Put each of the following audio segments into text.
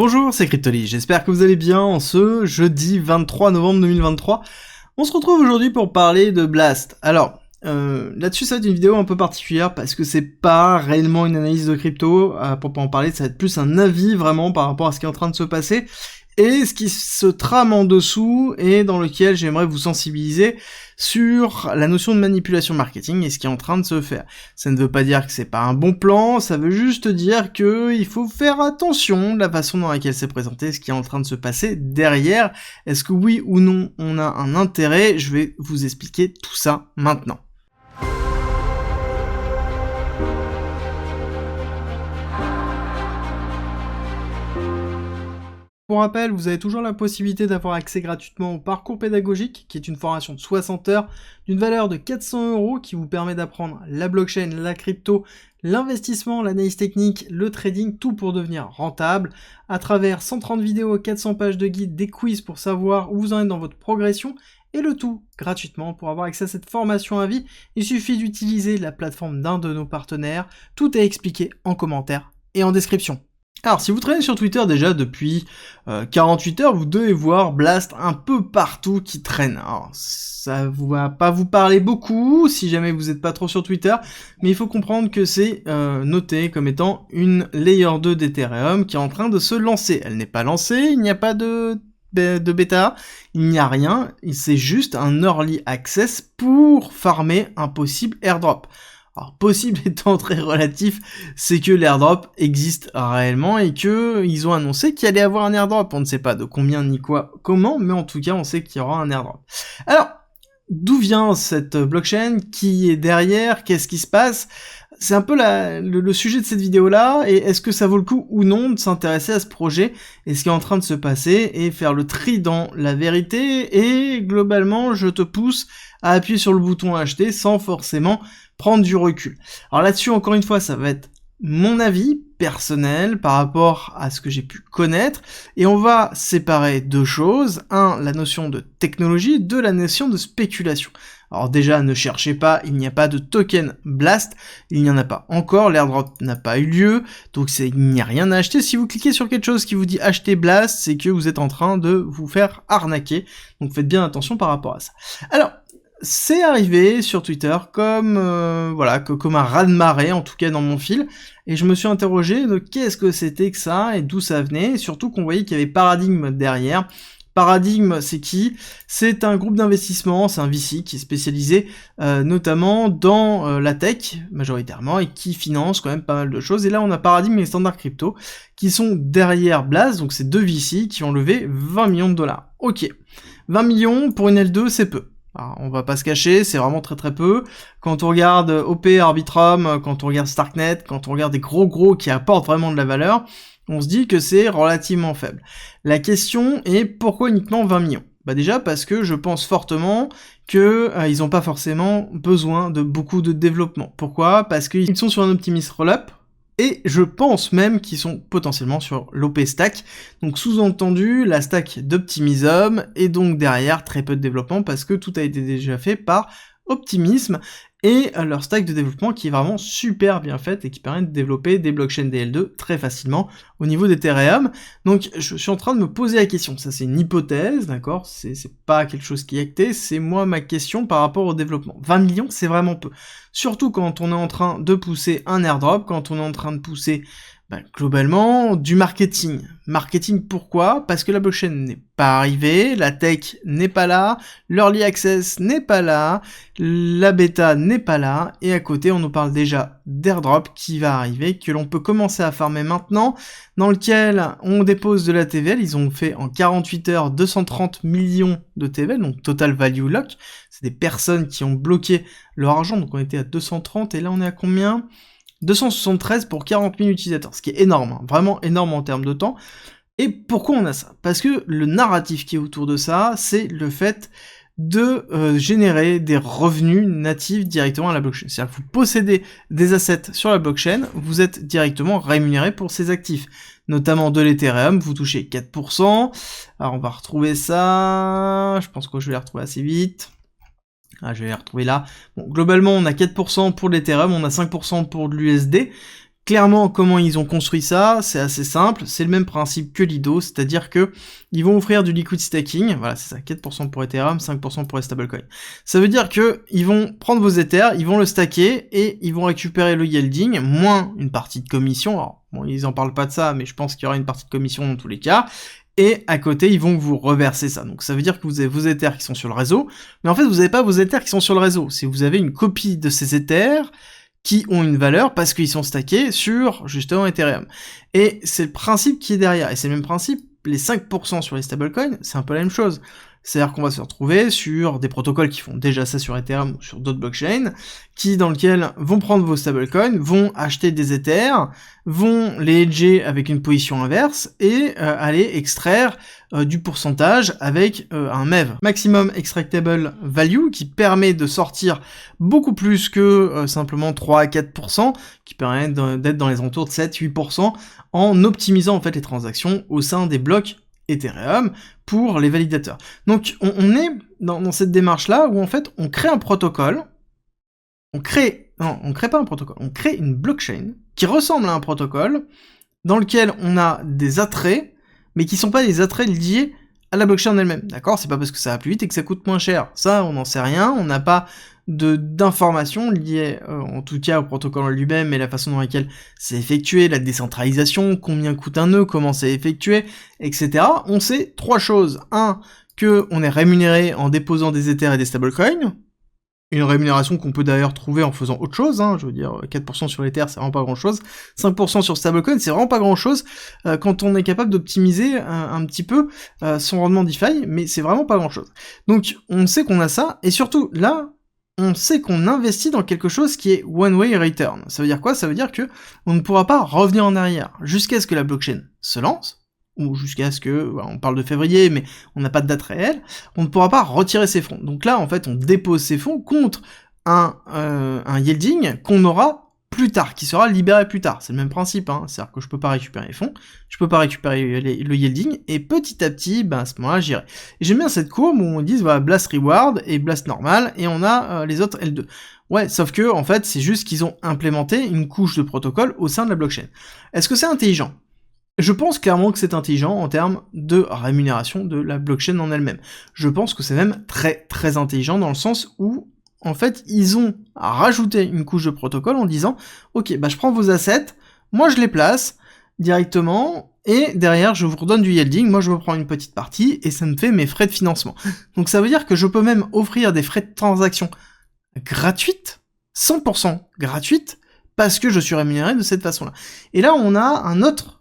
Bonjour, c'est Cryptoly, j'espère que vous allez bien en ce jeudi 23 novembre 2023. On se retrouve aujourd'hui pour parler de Blast. Alors, là-dessus ça va être une vidéo un peu particulière parce que c'est pas réellement une analyse de crypto, pour pas en parler, ça va être plus un avis vraiment par rapport à ce qui est en train de se passer et ce qui se trame en dessous et dans lequel j'aimerais vous sensibiliser sur la notion de manipulation marketing et ce qui est en train de se faire. Ça ne veut pas dire que c'est pas un bon plan, ça veut juste dire que il faut faire attention de la façon dans laquelle c'est présenté, ce qui est en train de se passer derrière. Est-ce que oui ou non on a un intérêt? Je vais vous expliquer tout ça maintenant. Pour rappel, vous avez toujours la possibilité d'avoir accès gratuitement au parcours pédagogique, qui est une formation de 60 heures, d'une valeur de 400 € qui vous permet d'apprendre la blockchain, la crypto, l'investissement, l'analyse technique, le trading, tout pour devenir rentable, à travers 130 vidéos, 400 pages de guide, des quiz pour savoir où vous en êtes dans votre progression, et le tout gratuitement. Pour avoir accès à cette formation à vie, il suffit d'utiliser la plateforme d'un de nos partenaires, tout est expliqué en commentaire et en description. Alors, si vous traînez sur Twitter déjà depuis 48 heures, vous devez voir Blast un peu partout qui traîne. Alors, ça va pas vous parler beaucoup si jamais vous n'êtes pas trop sur Twitter, mais il faut comprendre que c'est noté comme étant une Layer 2 d'Ethereum qui est en train de se lancer. Elle n'est pas lancée, il n'y a pas de bêta, il n'y a rien, c'est juste un early access pour farmer un possible airdrop. Alors, possible étant très relatif, c'est que l'airdrop existe réellement et que ils ont annoncé qu'il allait avoir un airdrop. On ne sale pas de combien ni quoi, comment, mais en tout cas, on sait qu'il y aura un airdrop. Alors, d'où vient cette blockchain? Qui est derrière? Qu'est-ce qui se passe? C'est un peu le sujet de cette vidéo-là, et est-ce que ça vaut le coup ou non de s'intéresser à ce projet et ce qui est en train de se passer, et faire le tri dans la vérité, et globalement, je te pousse à appuyer sur le bouton acheter sans forcément prendre du recul. Alors là-dessus, encore une fois, ça va être mon avis personnel par rapport à ce que j'ai pu connaître, et on va séparer deux choses. Un, la notion de technologie, deux, la notion de spéculation. Alors déjà, ne cherchez pas, il n'y a pas de token Blast, il n'y en a pas encore, l'airdrop n'a pas eu lieu, donc il n'y a rien à acheter. Si vous cliquez sur quelque chose qui vous dit acheter Blast, c'est que vous êtes en train de vous faire arnaquer, donc faites bien attention par rapport à ça. Alors, c'est arrivé sur Twitter comme comme un raz-de-marée, en tout cas dans mon fil, et je me suis interrogé de qu'est-ce que c'était que ça et d'où ça venait, et surtout qu'on voyait qu'il y avait Paradigm derrière. Paradigm, c'est qui? C'est un groupe d'investissement, c'est un VC qui est spécialisé notamment dans la tech majoritairement et qui finance quand même pas mal de choses. Et là on a Paradigm et Standard Crypto qui sont derrière Blast, donc c'est deux VC qui ont levé 20 millions de dollars. Ok, 20 millions pour une L2 c'est peu. Alors, on va pas se cacher, c'est vraiment très très peu. Quand on regarde OP, Arbitrum, quand on regarde Starknet, quand on regarde des gros qui apportent vraiment de la valeur, on se dit que c'est relativement faible. La question est pourquoi uniquement 20 millions? Bah déjà parce que je pense fortement que ils ont pas forcément besoin de beaucoup de développement. Pourquoi? Parce qu'ils sont sur un optimist rollup. Et je pense même qu'ils sont potentiellement sur l'OP stack, donc sous-entendu la stack d'Optimism, et donc derrière très peu de développement parce que tout a été déjà fait par Optimism, et leur stack de développement qui est vraiment super bien faite et qui permet de développer des blockchains DL2 très facilement au niveau d'Ethereum. Donc je suis en train de me poser la question, ça c'est une hypothèse, d'accord, c'est pas quelque chose qui est acté, c'est moi ma question par rapport au développement. 20 millions c'est vraiment peu, surtout quand on est en train de pousser un airdrop, quand on est en train de pousser globalement du marketing. Marketing pourquoi? Parce que la blockchain n'est pas arrivée, la tech n'est pas là, l'early access n'est pas là, la bêta n'est pas là, et à côté on nous parle déjà d'airdrop qui va arriver, que l'on peut commencer à farmer maintenant, dans lequel on dépose de la TVL, ils ont fait en 48 heures 230 millions de TVL, donc total value lock, c'est des personnes qui ont bloqué leur argent, donc on était à 230, et là on est à combien? 273 pour 40 000 utilisateurs, ce qui est énorme, hein, vraiment énorme en termes de temps. Et pourquoi on a ça? Parce que le narratif qui est autour de ça, c'est le fait de générer des revenus natifs directement à la blockchain. C'est-à-dire que vous possédez des assets sur la blockchain, vous êtes directement rémunéré pour ces actifs. Notamment de l'Ethereum, vous touchez 4%. Alors on va retrouver ça, je pense que je vais les retrouver assez vite. Je vais les retrouver là. Bon, globalement, on a 4% pour l'Ethereum, on a 5% pour l'USD. Clairement, comment ils ont construit ça, c'est assez simple, c'est le même principe que Lido, c'est-à-dire que ils vont offrir du liquid stacking, voilà, c'est ça, 4% pour Ethereum, 5% pour les stablecoins. Ça veut dire que ils vont prendre vos Ethers, ils vont le stacker, et ils vont récupérer le yielding, moins une partie de commission, alors, bon, ils en parlent pas de ça, mais je pense qu'il y aura une partie de commission dans tous les cas, et à côté, ils vont vous reverser ça. Donc ça veut dire que vous avez vos Ethers qui sont sur le réseau, mais en fait, vous n'avez pas vos Ethers qui sont sur le réseau, c'est vous avez une copie de ces Ethers, qui ont une valeur parce qu'ils sont stackés sur, justement, Ethereum. Et c'est le principe qui est derrière. Et c'est le même principe, les 5% sur les stablecoins, c'est un peu la même chose. C'est-à-dire qu'on va se retrouver sur des protocoles qui font déjà ça sur Ethereum ou sur d'autres blockchains, dans lesquels vont prendre vos stablecoins, vont acheter des Ethers, vont les hedger avec une position inverse, et aller extraire du pourcentage avec un MEV, Maximum Extractable Value, qui permet de sortir beaucoup plus que simplement 3 à 4%, qui permet d'être dans les alentours de 7-8%, en optimisant en fait les transactions au sein des blocs Ethereum pour les validateurs. Donc on est dans cette démarche-là où en fait on crée un protocole, on crée pas un protocole, on crée une blockchain qui ressemble à un protocole dans lequel on a des attraits, mais qui sont pas des attraits liés à la blockchain elle-même, d'accord? C'est pas parce que ça va plus vite et que ça coûte moins cher. Ça, on n'en sait rien, on n'a pas d'informations liées, en tout cas au protocole en lui-même et la façon dans laquelle c'est effectué, la décentralisation, combien coûte un nœud, comment c'est effectué, etc. On sait 3 choses. 1, que on est rémunéré en déposant des Ethers et des stablecoins, une rémunération qu'on peut d'ailleurs trouver en faisant autre chose, je veux dire, 4% sur l'Ether, c'est vraiment pas grand-chose, 5% sur stablecoin, c'est vraiment pas grand-chose, quand on est capable d'optimiser un petit peu son rendement DeFi, mais c'est vraiment pas grand-chose. Donc, on sait qu'on a ça, et surtout, là, on sait qu'on investit dans quelque chose qui est one-way return. Ça veut dire quoi? Ça veut dire que on ne pourra pas revenir en arrière jusqu'à ce que la blockchain se lance, ou jusqu'à ce que, on parle de février, mais on n'a pas de date réelle, on ne pourra pas retirer ses fonds. Donc là, en fait, on dépose ses fonds contre un yielding qu'on aura plus tard, qui sera libéré plus tard. C'est le même principe, c'est-à-dire que je peux pas récupérer les fonds, je peux pas récupérer le yielding, et petit à petit, à ce moment-là, j'irai. Et j'aime bien cette courbe où on dit, voilà, blast reward et blast normal, et on a les autres L2. Ouais, sauf que, en fait, c'est juste qu'ils ont implémenté une couche de protocole au sein de la blockchain. Est-ce que c'est intelligent? Je pense clairement que c'est intelligent en termes de rémunération de la blockchain en elle-même. Je pense que c'est même très très intelligent dans le sens où, en fait, ils ont rajouté une couche de protocole en disant « Ok, je prends vos assets, moi je les place directement, et derrière je vous redonne du yielding, moi je me prends une petite partie, et ça me fait mes frais de financement. » Donc ça veut dire que je peux même offrir des frais de transaction gratuites, 100% gratuites, parce que je suis rémunéré de cette façon-là. Et là, on a un autre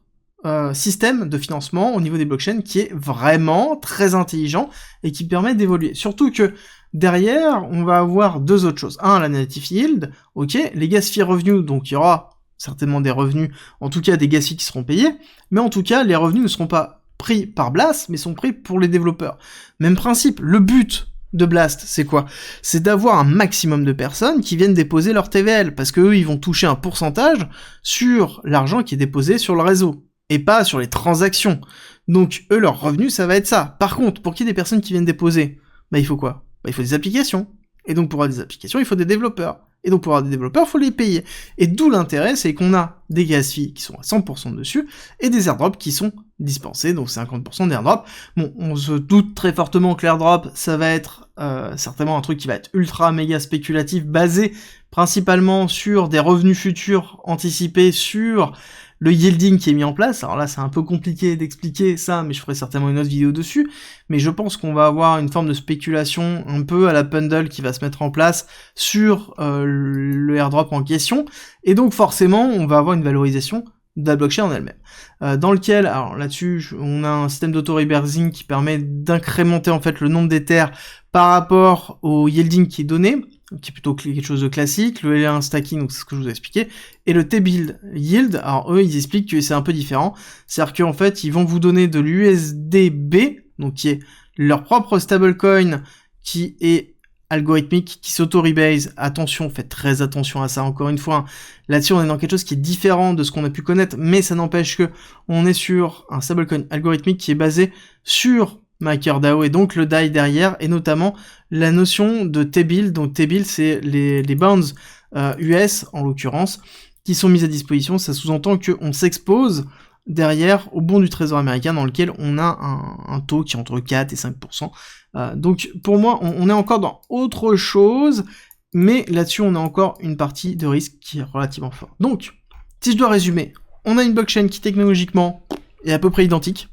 système de financement au niveau des blockchains qui est vraiment très intelligent et qui permet d'évoluer. Surtout que derrière, on va avoir 2 autres choses. 1, la native yield, ok, les gas fee revenus, donc il y aura certainement des revenus, en tout cas des gas fees qui seront payés, mais en tout cas, les revenus ne seront pas pris par Blast, mais sont pris pour les développeurs. Même principe, le but de Blast, c'est quoi? C'est d'avoir un maximum de personnes qui viennent déposer leur TVL, parce que eux, ils vont toucher un pourcentage sur l'argent qui est déposé sur le réseau, et pas sur les transactions. Donc, eux, leur revenu, ça va être ça. Par contre, pour qu'il y ait des personnes qui viennent déposer, il faut quoi? Il faut des applications. Et donc, pour avoir des applications, il faut des développeurs. Et donc, pour avoir des développeurs, il faut les payer. Et d'où l'intérêt, c'est qu'on a des gas fees qui sont à 100% dessus, et des airdrops qui sont dispensés, donc 50% d'airdrops. Bon, on se doute très fortement que l'airdrop, ça va être certainement un truc qui va être ultra méga spéculatif, basé principalement sur des revenus futurs anticipés sur le yielding qui est mis en place. Alors là, c'est un peu compliqué d'expliquer ça, mais je ferai certainement une autre vidéo dessus. Mais je pense qu'on va avoir une forme de spéculation un peu à la Pendle qui va se mettre en place sur le airdrop en question. Et donc forcément, on va avoir une valorisation de la blockchain en elle-même. Dans lequel, alors là-dessus, on a un système d'auto-rebasing qui permet d'incrémenter en fait le nombre d'Ethers par rapport au yielding qui est donné, qui est plutôt quelque chose de classique, le L1 stacking, donc c'est ce que je vous ai expliqué, et le T-Build Yield, alors eux, ils expliquent que c'est un peu différent, c'est-à-dire qu'en fait, ils vont vous donner de l'USDB, donc qui est leur propre stablecoin, qui est algorithmique, qui s'auto-rebase. Attention, faites très attention à ça, encore une fois, là-dessus, on est dans quelque chose qui est différent de ce qu'on a pu connaître, mais ça n'empêche que on est sur un stablecoin algorithmique qui est basé sur MakerDAO et donc le DAI derrière, et notamment la notion de T-Bill. Donc T-Bill, c'est les bounds US en l'occurrence, qui sont mises à disposition, ça sous-entend qu'on s'expose derrière au bon du trésor américain dans lequel on a un taux qui est entre 4 et 5%. Donc pour moi, on est encore dans autre chose, mais là-dessus, on a encore une partie de risque qui est relativement forte. Donc, si je dois résumer, on a une blockchain qui technologiquement est à peu près identique.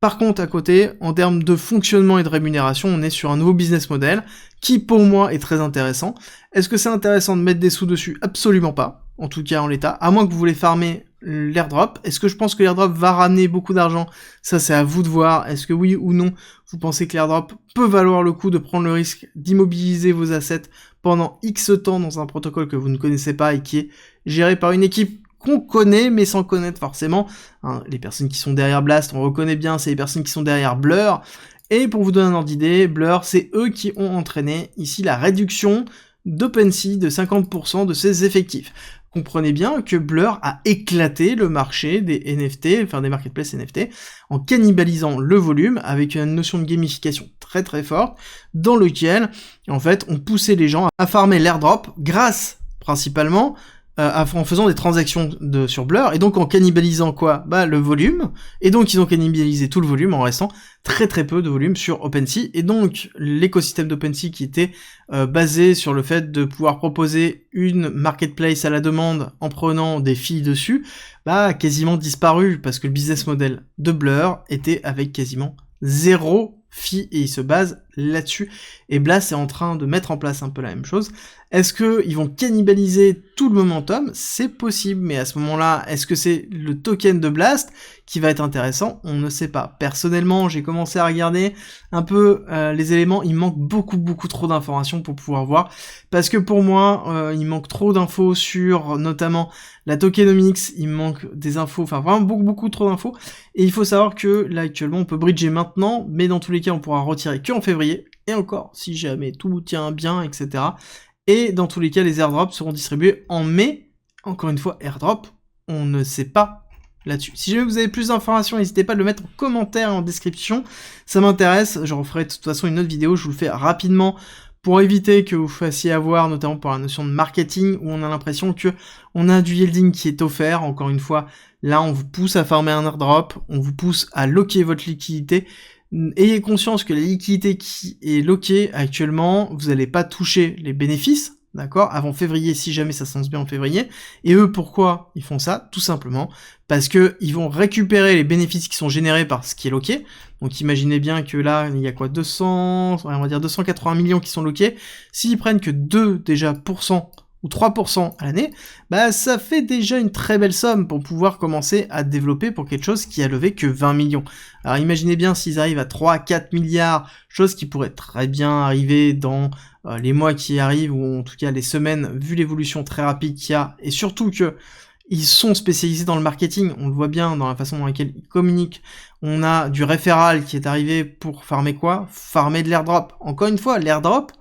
Par contre, à côté, en termes de fonctionnement et de rémunération, on est sur un nouveau business model qui, pour moi, est très intéressant. Est-ce que c'est intéressant de mettre des sous dessus? Absolument pas, en tout cas en l'état, à moins que vous voulez farmer l'airdrop. Est-ce que je pense que l'airdrop va ramener beaucoup d'argent? Ça, c'est à vous de voir. Est-ce que oui ou non, vous pensez que l'airdrop peut valoir le coup de prendre le risque d'immobiliser vos assets pendant X temps dans un protocole que vous ne connaissez pas et qui est géré par une équipe qu'on connaît, mais sans connaître forcément. Hein, les personnes qui sont derrière Blast, on reconnaît bien, c'est les personnes qui sont derrière Blur. Et pour vous donner un ordre d'idée, Blur, c'est eux qui ont entraîné ici la réduction d'OpenSea de 50% de ses effectifs. Comprenez bien que Blur a éclaté le marché des NFT, enfin des marketplaces NFT, en cannibalisant le volume avec une notion de gamification très très forte, dans lequel, en fait, on poussait les gens à farmer l'airdrop grâce, principalement, en faisant des transactions sur Blur, et donc en cannibalisant quoi? Bah le volume, et donc ils ont cannibalisé tout le volume en restant très très peu de volume sur OpenSea, et donc l'écosystème d'OpenSea qui était basé sur le fait de pouvoir proposer une marketplace à la demande en prenant des fees dessus, bah a quasiment disparu, parce que le business model de Blur était avec quasiment zéro fee, et il se base là-dessus, et Blast est en train de mettre en place un peu la même chose. Est-ce qu'ils vont cannibaliser tout le momentum? C'est possible, mais à ce moment-là, est-ce que c'est le token de Blast qui va être intéressant? On ne sait pas. Personnellement, j'ai commencé à regarder un peu les éléments, il manque beaucoup trop d'informations pour pouvoir voir, parce que pour moi, il manque trop d'infos sur notamment la tokenomics, il manque des infos, enfin vraiment beaucoup trop d'infos, et il faut savoir que là actuellement on peut bridger maintenant, mais dans tous les cas on pourra retirer que en février, et encore, si jamais tout tient bien, etc. Et dans tous les cas, les airdrops seront distribués en mai. Encore une fois, airdrop, on ne sait pas là-dessus. Si jamais vous avez plus d'informations, n'hésitez pas à le mettre en commentaire et en description. Ça m'intéresse. Je referai de toute façon une autre vidéo. Je vous le fais rapidement pour éviter que vous fassiez avoir, notamment pour la notion de marketing, où on a l'impression que on a du yielding qui est offert. Encore une fois, là, on vous pousse à farmer un airdrop. On vous pousse à locker votre liquidité. Ayez conscience que la liquidité qui est lockée actuellement, vous n'allez pas toucher les bénéfices, d'accord, avant février, si jamais ça se lance bien en février. Et eux, pourquoi ils font ça? Tout simplement parce que ils vont récupérer les bénéfices qui sont générés par ce qui est locké. Donc imaginez bien que là, il y a quoi, 280 millions qui sont lockés. S'ils prennent que 2 déjà % ou 3% à l'année, bah ça fait déjà une très belle somme pour pouvoir commencer à développer pour quelque chose qui a levé que 20 millions. Alors imaginez bien s'ils arrivent à 3-4 milliards, chose qui pourrait très bien arriver dans les mois qui arrivent, ou en tout cas les semaines, vu l'évolution très rapide qu'il y a, et surtout que ils sont spécialisés dans le marketing, on le voit bien dans la façon dans laquelle ils communiquent. On a du référal qui est arrivé pour farmer quoi? Farmer de l'airdrop. Encore une fois, l'airdrop,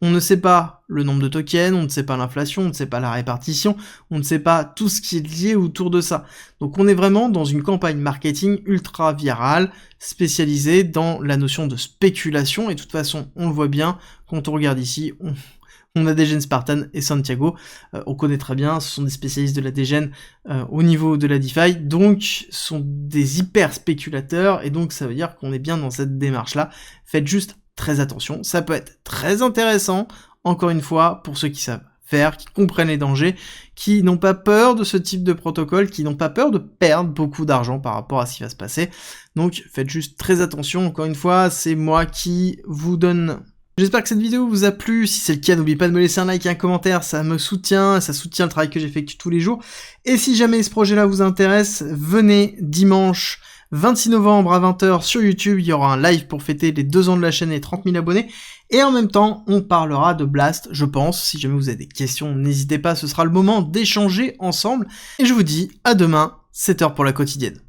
on ne sait pas le nombre de tokens, on ne sait pas l'inflation, on ne sait pas la répartition, on ne sait pas tout ce qui est lié autour de ça. Donc on est vraiment dans une campagne marketing ultra virale, spécialisée dans la notion de spéculation, et de toute façon, on le voit bien, quand on regarde ici, on a Degen Spartan et Santiago, on connaît très bien, ce sont des spécialistes de la Degen au niveau de la DeFi, donc ce sont des hyper spéculateurs, et donc ça veut dire qu'on est bien dans cette démarche-là. Faites juste très attention, ça peut être très intéressant, encore une fois, pour ceux qui savent faire, qui comprennent les dangers, qui n'ont pas peur de ce type de protocole, qui n'ont pas peur de perdre beaucoup d'argent par rapport à ce qui va se passer. Donc faites juste très attention, encore une fois, c'est moi qui vous donne. J'espère que cette vidéo vous a plu. Si c'est le cas, n'oubliez pas de me laisser un like et un commentaire, ça me soutient, ça soutient le travail que j'effectue tous les jours. Et si jamais ce projet-là vous intéresse, venez dimanche 26 novembre à 20h sur YouTube, il y aura un live pour fêter les 2 ans de la chaîne et 30 000 abonnés. Et en même temps, on parlera de Blast, je pense. Si jamais vous avez des questions, n'hésitez pas, ce sera le moment d'échanger ensemble. Et je vous dis à demain, 7h pour la quotidienne.